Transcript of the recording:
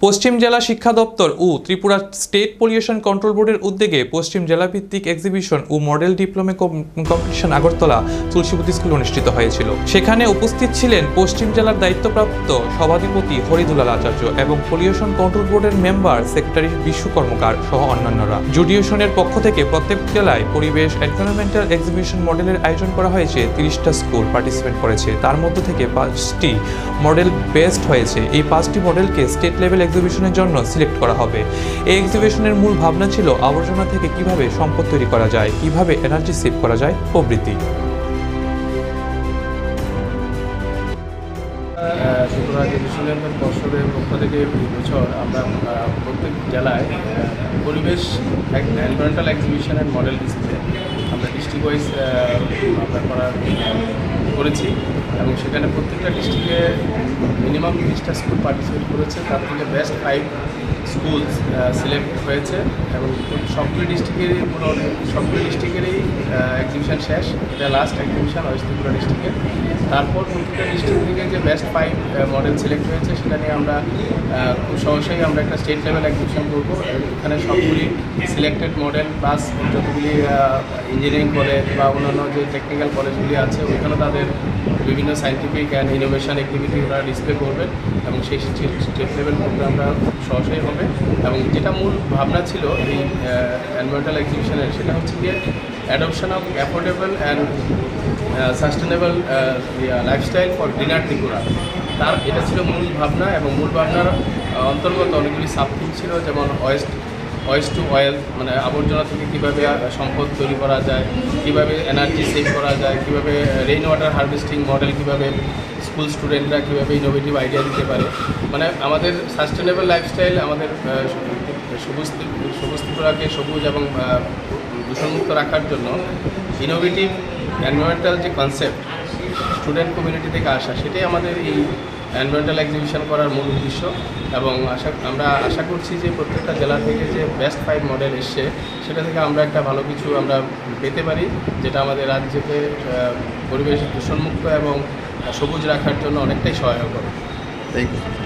পশ্চিম জেলা শিক্ষা দপ্তর ও ত্রিপুরা স্টেট পলিউশন কন্ট্রোল বোর্ডের উদ্যোগে পশ্চিম জেলা ভিত্তিক এক্সিবিশন ও model diploma competition Agartala Tulsibati স্কুলে অনুষ্ঠিত হয়েছিল। সেখানে উপস্থিত ছিলেন পশ্চিম জেলার দায়িত্বপ্রাপ্ত সভাধিপতি হরিদুলাল আচার্য এবং পলিউশন কন্ট্রোল বোর্ডের মেম্বার সেক্রেটারি বিশু কর্মকার সহ অন্যান্যরা। জুডিওশনের পক্ষ থেকে প্রত্যেক জেলায় পরিবেশ এনভায়রনমেন্টাল এক্সিবিশন মডেলের আয়োজন করা হয়েছে। 30টা স্কুল পার্টিসিপেট করেছে, তার মধ্য থেকে 5টি মডেল বেস্ট হয়েছে। এই 5টি মডেলকে স্টেট লেভেল এক্সিবিশনের জন্য সিলেক্ট করা হবে। এই এক্সিবিশনের মূল ভাবনা ছিল আবর্জনা থেকে কিভাবে সম্পদ তৈরি করা যায়, কিভাবে এনার্জি সেভ করা যায় প্রভৃতি। ত্রিপুরা এক্সিবিশনের বছরের পক্ষ থেকে এই বছর আমরা প্রত্যেক জেলায় পরিবেশ environmental exhibition and model display আমরা ডিস্ট্রিক্ট ওয়াইজ আমরা করেছি এবং সেখানে প্রত্যেকটা ডিস্ট্রিক্টে মিনিমাম 30টা স্কুল পার্টিসিপেট করেছে। তার থেকে বেস্ট 5 স্কুল সিলেক্ট হয়েছে এবং সবগুলি ডিস্ট্রিক্টেরই এক্সিবিশন শেষ। এটা লাস্ট এক্সিবিশন ওয়েস্ট ত্রিপুরা ডিস্ট্রিক্টে। তারপর প্রত্যেকটা ডিস্ট্রিক্ট থেকে যে বেস্ট 5 মডেল সিলেক্ট হয়েছে সেটা নিয়ে আমরা খুব সহজেই আমরা একটা স্টেট লেভেল এক্সিবিশন করবো। এখানে সবগুলি সিলেক্টেড মডেল প্লাস যতগুলি ইঞ্জিনিয়ারিং কলেজ বা অন্যান্য যে টেকনিক্যাল কলেজগুলি আছে ওইখানে তাদের বিভিন্ন সায়েন্টিফিক অ্যান্ড ইনোভেশন অ্যাক্টিভিটি ওরা ডিসপ্লে করবেন এবং সেই স্টেট লেভেল প্রোগ্রামটা সহজেই হবে। এবং যেটা মূল ভাবনা ছিল এই এনভায়রনমেন্টাল এক্সিবিশনের সেটা হচ্ছে গিয়ে adoption of affordable and sustainable lifestyle for greener Tripura. এটা ছিল মূল ভাবনা এবং মূল ভাবনার অন্তর্গত অনেকগুলি সাবথিম ছিল, যেমন ওয়েস্ট টু অয়েল, মানে আবর্জনা থেকে কীভাবে সম্পদ তৈরি করা যায়, কীভাবে এনার্জি সেভ করা যায়, কীভাবে রেইন ওয়াটার হারভেস্টিং মডেল, কীভাবে স্কুল স্টুডেন্টরা কীভাবে ইনোভেটিভ আইডিয়া দিতে পারে। মানে আমাদের সাস্টেনেবল লাইফস্টাইল, আমাদের সবুজ ত্রিপুরাকে সবুজ এবং দূষণমুক্ত রাখার জন্য ইনোভেটিভ এনভায়রনমেন্টাল যে কনসেপ্ট স্টুডেন্ট কমিউনিটি থেকে আসা, সেটাই আমাদের এই এনভায়রনমেন্টাল এক্সিবিশন করার মূল উদ্দেশ্য। এবং আমরা আশা করছি যে প্রত্যেকটা জেলা থেকে যে বেস্ট 5 মডেল এসছে সেটা থেকে আমরা একটা ভালো কিছু আমরা পেতে পারি, যেটা আমাদের রাজ্যকে পরিবেশ দূষণমুক্ত এবং সবুজ রাখার জন্য অনেকটাই সহায়ক হবে। Thank you.